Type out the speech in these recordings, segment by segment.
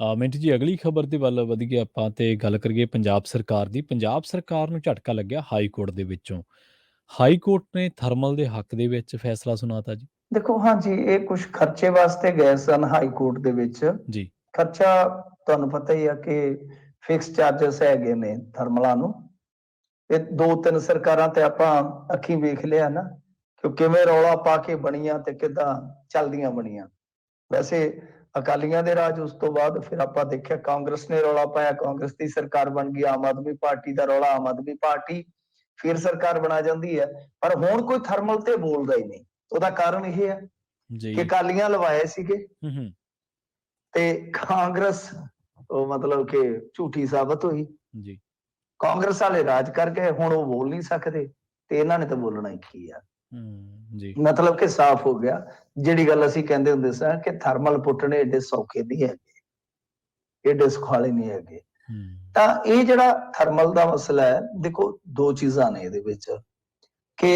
Minute ਜੀ ਅਗਲੀ ਖਬਰ ਦੇ ਵੱਲ ਵਧੀਏ ਆਪਾਂ ਤੇ ਗੱਲ ਕਰੀਏ ਪੰਜਾਬ ਸਰਕਾਰ ਦੀ। ਪੰਜਾਬ ਸਰਕਾਰ ਨੂੰ ਝਟਕਾ ਲੱਗਿਆ ਹਾਈ ਕੋਰਟ ਦੇ ਵਿੱਚੋਂ। ਹਾਈ ਕੋਰਟ ਨੇ ਥਰਮਲ ਦੇ ਹੱਕ ਦੇ ਵਿੱਚ ਫੈਸਲਾ ਸੁਣਾਤਾ ਜੀ। ਦੇਖੋ ਹਾਂਜੀ, ਇਹ ਕੁਛ ਖਰਚੇ ਵਾਸਤੇ ਗਏ ਸਨ ਹਾਈ ਕੋਰਟ ਦੇ ਵਿੱਚ। ਜੀ। ਖਰਚਾ ਤੁਹਾਨੂੰ ਪਤਾ ਹੀ ਆ ਕਿ ਫਿਕਸ ਚਾਰਜਸ ਹੈਗੇ ਨੇ ਥਰਮਲਾਂ ਨੂੰ। ਇਹ 2-3 ਸਰਕਾਰਾਂ ਤੇ ਆਪਾਂ ਅੱਖੀਂ ਵੇਖ ਲਿਆ ਨਾ ਕਿ ਕਿਵੇਂ ਰੌਲਾ ਪਾ ਕੇ ਬਣੀਆਂ ਤੇ ਕਿੱਦਾਂ ਚੱਲਦੀਆਂ ਬਣੀਆਂ। ਵੈਸੇ ਅਕਾਲੀਆਂ ਦੇ ਰਾਜ ਉਸ ਤੋਂ ਬਾਅਦ ਫਿਰ ਆਪਾਂ ਦੇਖਿਆ ਕਾਂਗਰਸ ਨੇ ਰੌਲਾ ਪਾਇਆ, ਕਾਂਗਰਸ ਦੀ ਸਰਕਾਰ ਬਣ ਗਈ। ਆਮ ਆਦਮੀ ਪਾਰਟੀ ਦਾ ਰੌਲਾ, ਆਮ ਆਦਮੀ ਪਾਰਟੀ ਫਿਰ ਸਰਕਾਰ ਬਣਾ ਜਾਂਦੀ ਹੈ। ਪਰ ਹੁਣ ਕੋਈ ਥਰਮਲ ਤੇ ਬੋਲਦਾ ਹੀ ਨਹੀਂ। ਉਹਦਾ ਕਾਰਨ ਇਹ ਹੈ ਕਿ ਜੀ। ਅਕਾਲੀਆਂ ਲਵਾਏ ਸੀਗੇ ਹੂੰ। ਤੇ ਕਾਂਗਰਸ ਉਹ ਮਤਲਬ ਕਿ ਝੂਠੀ ਸਾਬਤ ਹੋਈ। ਜੀ। ਕਾਂਗਰਸ ਵਾਲੇ ਰਾਜ ਕਰ ਗਏ, ਹੁਣ ਉਹ ਬੋਲ ਨਹੀਂ ਸਕਦੇ ਤੇ ਇਹਨਾਂ ਨੇ ਤਾਂ ਬੋਲਣਾ ਹੀ ਕੀ ਆ। ਜੀ। ਮਤਲਬ ਕਿ ਸਾਫ਼ ਹੋ ਗਿਆ। ਜਿਹੜੀ ਗੱਲ ਅਸੀਂ ਕਹਿੰਦੇ ਹੁੰਦੇ ਸਾਂ ਕਿ ਥਰਮਲ ਪੁੱਟਣੇ ਏਡੇ ਸੌਖੇ ਨਹੀਂ ਹੈਗੇ, ਏਡੇ ਸੁਖਾਲੇ ਨਹੀਂ ਹੈਗੇ। ਤਾਂ ਇਹ ਜਿਹੜਾ ਥਰਮਲ ਦਾ ਮਸਲਾ ਹੈ, ਦੇਖੋ ਦੋ ਚੀਜ਼ਾਂ ਨੇ ਇਹਦੇ ਵਿੱਚ ਕਿ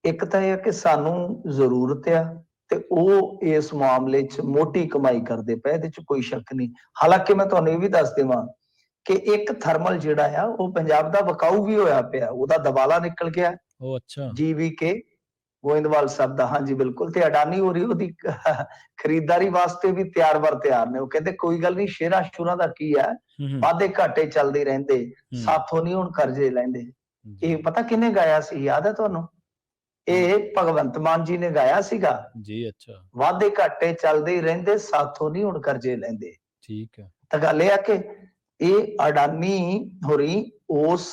ਇੱਕ ਤਾਂ ਇਹ ਹੈ ਕਿ ਸਾਨੂੰ ਜ਼ਰੂਰਤ ਆ ਤੇ ਉਹ ਇਸ ਮਾਮਲੇ 'ਚ ਮੋਟੀ ਕਮਾਈ ਕਰਦੇ ਪਏ, ਇਹਦੇ 'ਚ ਕੋਈ ਸ਼ੱਕ ਨਹੀਂ। ਹਾਲਾਂਕਿ ਮੈਂ ਤੁਹਾਨੂੰ ਇਹ ਵੀ ਦੱਸ ਦੇਵਾਂ ਕਿ ਇੱਕ ਥਰਮਲ ਜਿਹੜਾ ਆ ਉਹ ਪੰਜਾਬ ਦਾ ਵਿਕਾਊ ਵੀ ਹੋਇਆ ਪਿਆ, ਉਹਦਾ ਦਬਾਲਾ ਨਿਕਲ ਗਿਆ। ਉਹ ਅੱਛਾ। GVK ਗੋਇੰਦਵਾਲ ਸਾਹਿਬ ਦਾ, ਹਾਂਜੀ ਬਿਲਕੁਲ। ਤੇ ਅਡਾਨੀ ਹੋ ਰਹੀ ਉਹਦੀ ਖਰੀਦਦਾਰੀ ਵਾਸਤੇ ਵੀ ਤਿਆਰ ਬਰ ਤਿਆਰ ਨੇ। ਉਹ ਕਹਿੰਦੇ ਕੋਈ ਗੱਲ ਨਹੀਂ, ਸ਼ੇਅਰਾਂ ਸ਼ੁਰਾਂ ਦਾ ਕੀ ਹੈ, ਵਾਧੇ ਘਾਟੇ ਚੱਲਦੇ ਰਹਿੰਦੇ, ਸਾਥੋਂ ਨਹੀਂ ਹੁਣ ਕਰਜ਼ੇ ਲੈਂਦੇ। ਇਹ ਪਤਾ ਕਿਹਨੇ ਗਾਇਆ ਸੀ, ਯਾਦ ਹੈ ਤੁਹਾਨੂੰ? ਇਹ ਭਗਵੰਤ ਮਾਨ ਜੀ ਨੇ ਗਾਇਆ ਸੀਗਾ ਜੀ। ਅੱਛਾ। ਵਾਧੇ ਘਾਟੇ ਚੱਲਦੇ ਹੀ ਰਹਿੰਦੇ, ਸਾਥੋਂ ਨਹੀਂ ਹੁਣ ਕਰਜ਼ੇ ਲੈਂਦੇ। ਠੀਕ ਹੈ। ਤਾਂ ਗੱਲ ਇਹ ਆ ਕਿ ਇਹ ਅਡਾਨੀ ਹੋਰੀ ਉਸ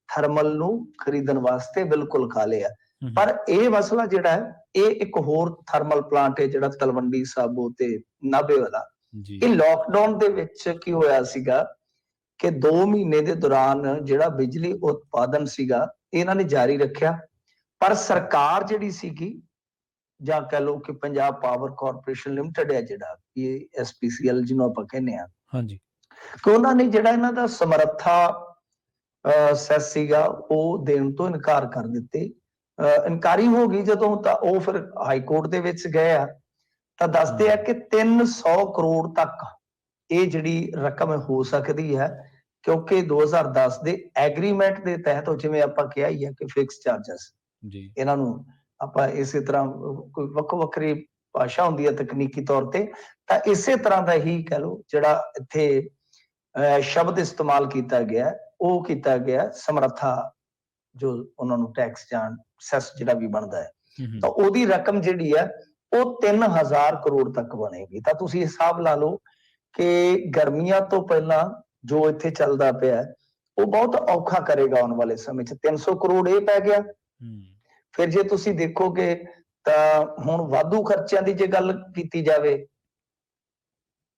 ਥਰਮਲ ਨੂੰ ਖਰੀਦਣ ਵਾਸਤੇ ਬਿਲਕੁਲ ਕਾਲੇ ਆ। ਪਰ ਇਹ ਮਸਲਾ ਜਿਹੜਾ ਹੈ, ਇਹ ਇੱਕ ਹੋਰ ਥਰਮਲ ਪਲਾਂਟ ਹੈ ਜਿਹੜਾ ਤਲਵੰਡੀ ਸਾਬੋ ਤੇ ਨਾਭੇ ਵਾਲਾ। ਇਹ ਲੋਕਡਾਊਨ ਦੇ ਵਿੱਚ ਕੀ ਹੋਇਆ ਸੀਗਾ ਕਿ 2 ਮਹੀਨੇ ਦੇ ਦੌਰਾਨ ਜਿਹੜਾ ਬਿਜਲੀ ਉਤਪਾਦਨ ਸੀਗਾ ਇਹਨਾਂ ਨੇ ਜਾਰੀ ਰੱਖਿਆ। ਪਰ ਸਰਕਾਰ ਜਿਹੜੀ ਸੀਗੀ, ਜਾਂ ਕਹਿ ਲਓ ਕਿ ਪੰਜਾਬ ਪਾਵਰ ਕਾਰਪੋਰੇਸ਼ਨ ਲਿਮਟਿਡ ਹੈ ਜਿਹੜਾ PSPCL ਜਿਹਨੂੰ ਆਪਾਂ ਕਹਿੰਦੇ ਆ, ਹਾਂਜੀ, ਕਿ ਉਹਨਾਂ ਨੇ ਜਿਹੜਾ ਇਹਨਾਂ ਦਾ ਸਮਰੱਥਾ ਸੈਸ ਸੀਗਾ ਉਹ ਦੇਣ ਤੋਂ ਇਨਕਾਰ ਕਰ ਦਿੱਤੇ। ਇਨਕਾਰੀ ਹੋ ਗਈ ਜਦੋਂ, ਤਾਂ ਉਹ ਫਿਰ ਹਾਈ ਕੋਰਟ ਦੇ ਵਿੱਚ ਗਏ ਆ ਤਾਂ ਦੱਸਦੇ ਆ ਕਿ 300 ਕਰੋੜ ਤੱਕ ਇਹ ਜਿਹੜੀ ਰਕਮ ਹੋ ਸਕਦੀ ਹੈ, ਕਿਉਂਕਿ 2010 ਦੇ ਐਗਰੀਮੈਂਟ ਦੇ ਤਹਿਤ, ਜਿਵੇਂ ਆਪਾਂ ਕਿਹਾ ਹੀ ਹੈ ਕਿ ਫਿਕਸ ਚਾਰਜਸ ਜੀ, ਇਹਨਾਂ ਨੂੰ ਆਪਾਂ ਇਸੇ ਤਰ੍ਹਾਂ ਕੋਈ ਵੱਖੋ ਵੱਖਰੀ ਭਾਸ਼ਾ ਹੁੰਦੀ ਹੈ ਤਕਨੀਕੀ ਤੌਰ ਤੇ, ਤਾਂ ਇਸੇ ਤਰ੍ਹਾਂ ਦਾ ਹੀ ਕਹਿ ਲਓ ਜਿਹੜਾ ਇੱਥੇ ਸ਼ਬਦ ਇਸਤੇਮਾਲ ਕੀਤਾ ਗਿਆ, ਉਹ ਕੀਤਾ ਗਿਆ ਸਮਰੱਥਾ, ਜੋ ਉਹਨਾਂ ਨੂੰ ਟੈਕਸ ਜਾਂ ਸੈਸ ਜਿਹੜਾ ਵੀ ਬਣਦਾ ਹੈ, ਤਾਂ ਉਹਦੀ ਰਕਮ ਜਿਹੜੀ ਹੈ ਉਹ 3000 ਕਰੋੜ ਤੱਕ ਬਣੇਗੀ। ਤਾਂ ਤੁਸੀਂ ਹਿਸਾਬ ਲਾ ਲਓ ਕਿ ਗਰਮੀਆਂ ਤੋਂ ਪਹਿਲਾਂ ਜੋ ਇੱਥੇ ਚੱਲਦਾ ਪਿਆ ਉਹ ਬਹੁਤ ਔਖਾ ਕਰੇਗਾ ਆਉਣ ਵਾਲੇ ਸਮੇਂ 'ਚ। 300 ਕਰੋੜ ਇਹ ਪੈ ਗਿਆ। ਫਿਰ ਜੇ ਤੁਸੀਂ ਦੇਖੋਗੇ ਤਾਂ ਹੁਣ ਵਾਧੂ ਖਰਚਿਆਂ ਦੀ ਜੇ ਗੱਲ ਕੀਤੀ ਜਾਵੇ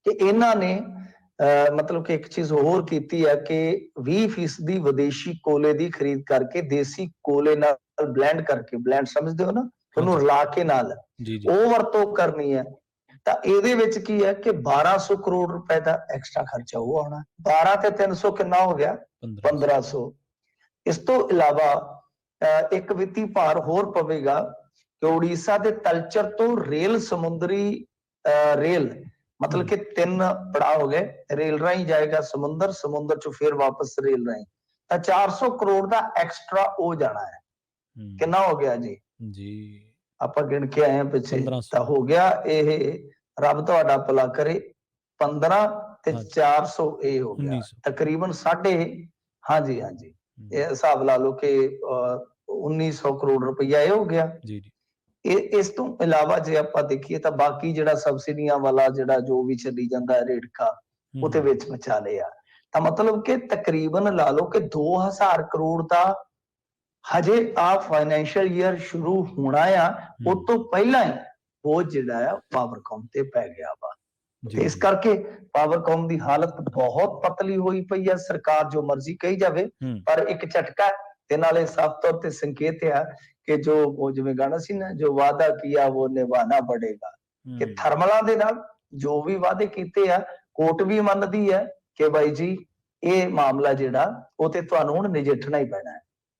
ਕਿ ਇਹਨਾਂ ਨੇ ਮਤਲਬ ਕਿ ਇੱਕ ਚੀਜ਼ ਹੋਰ ਕੀਤੀ ਹੈ ਕਿ 20% ਵਿਦੇਸ਼ੀ ਕੋਲੇ ਦੀ ਖਰੀਦ ਕਰਕੇ ਦੇਸੀ ਕੋਲੇ ਨਾਲ ਬਲੈਂਡ ਕਰਕੇ, ਬਲੈਂਡ ਸਮਝਦੇ ਹੋ ਨਾ, ਉਹਨੂੰ ਰਲਾ ਕੇ ਨਾਲ ਉਹ ਵਰਤੋਂ ਕਰਨੀ ਹੈ। ਤਾਂ ਇਹਦੇ ਵਿੱਚ ਕੀ ਹੈ ਕਿ 1200 ਕਰੋੜ ਰੁਪਏ ਦਾ ਐਕਸਟਰਾ ਖਰਚਾ ਉਹ ਆਉਣਾ। 12 ਤੇ 300 ਕਿੰਨਾ ਹੋ ਗਿਆ? 1500। ਇਸ ਤੋਂ ਇਲਾਵਾ ਇੱਕ ਵਿੱਤੀ ਭਾਰ ਹੋਰ ਪਵੇਗਾ ਕਿ ਉੜੀਸਾ ਦੇ ਤਲਚਰ ਤੋਂ ਰੇਲ, ਸਮੁੰਦਰੀ ਰੇਲ, ਮਤਲਬ ਕਿ 3 ਪੜਾਅ ਹੋ ਗਏ, ਰੇਲ ਰਾਹੀਂ ਜਾਏਗਾ ਸਮੁੰਦਰ, ਸਮੁੰਦਰ ਚੋਂ ਫਿਰ ਵਾਪਸ ਰੇਲ ਰਾਹੀਂ, ਤਾਂ 400 ਕਰੋੜ ਦਾ ਐਕਸਟਰਾ ਉਹ ਜਾਣਾ ਹੈ। ਕਿੰਨਾ ਹੋ ਗਿਆ ਜੀ? ਆਪਾਂ ਗਿਣ ਕੇ ਆਏ ਹਾਂ ਪਿੱਛੇ, ਤਾਂ ਹੋ ਗਿਆ ਇਹ, ਰੱਬ ਤੁਹਾਡਾ ਭਲਾ ਕਰੇ, 15 ਤੇ 400 ਇਹ ਹੋ ਗਿਆ ਤਕਰੀਬਨ ਹਾਂਜੀ, ਇਹ ਹਿਸਾਬ ਲਾ ਲਓ ਕਿ 1900 ਕਰੋੜ ਰੁਪਈਆ ਇਹ ਹੋ ਗਿਆ। ਇਸ ਤੋਂ ਇਲਾਵਾ ਜੇ ਆਪਾਂ ਦੇਖੀਏ ਤਾਂ ਬਾਕੀ ਜਿਹੜਾ ਸਬਸਿਡੀਆਂ ਵਾਲਾ ਜਿਹੜਾ ਜੋ ਵੀ ਚੱਲੀ ਜਾਂਦਾ ਹੈ ਰੇੜਕਾ, ਉਹਦੇ ਵਿੱਚ ਬਚਾ ਲਿਆ। ਤਾਂ ਮਤਲਬ ਕਿ ਤਕਰੀਬਨ ਲਾ ਲਓ ਕਿ 2000 ਕਰੋੜ ਦਾ ਹਜੇ ਆ ਫਾਈਨੈਂਸ਼ੀਅਲ ਈਅਰ ਸ਼ੁਰੂ ਹੋਣਾ ਆ, ਉਹ ਤੋਂ ਪਹਿਲਾਂ ਹੀ ਉਹ ਜਿਹੜਾ ਆ ਪਾਵਰਕਾਮ ਤੇ ਪੈ ਗਿਆ ਵਾ। ਇਸ ਕਰਕੇ ਪਾਵਰਕਾਮ ਦੀ ਹਾਲਤ ਬਹੁਤ ਪਤਲੀ ਹੋਈ ਪਈ ਹੈ। ਸਰਕਾਰ ਜੋ ਮਰਜ਼ੀ ਕਹੀ ਜਾਵੇ, ਪਰ ਇੱਕ ਝਟਕਾ ਤੇ ਨਾਲੇ ਸਾਫ਼ ਤੌਰ ਤੇ ਸੰਕੇਤ ਆ ਕਿ ਜੋ ਉਹ ਜਿਵੇਂ ਗਾਣਾ ਸੀ ਨਾ, ਜੋ ਵਾਅਦਾ ਕੀਆ ਉਹ ਨਿਭਾਣਾ ਪੜੇਗਾ, ਕਿ ਥਰਮਲਾਂ ਦੇ ਨਾਲ ਜੋ ਵੀ ਵਾਅਦੇ ਕੀਤੇ ਆ, ਕੋਰਟ ਵੀ ਮੰਨਦੀ ਹੈ ਕਿ ਬਾਈ ਜੀ ਇਹ ਮਾਮਲਾ ਜਿਹੜਾ ਉਹ ਤੇ ਤੁਹਾਨੂੰ ਹੁਣ ਨਜਿੱਠਣਾ ਹੀ ਪੈਣਾ ਹੈ।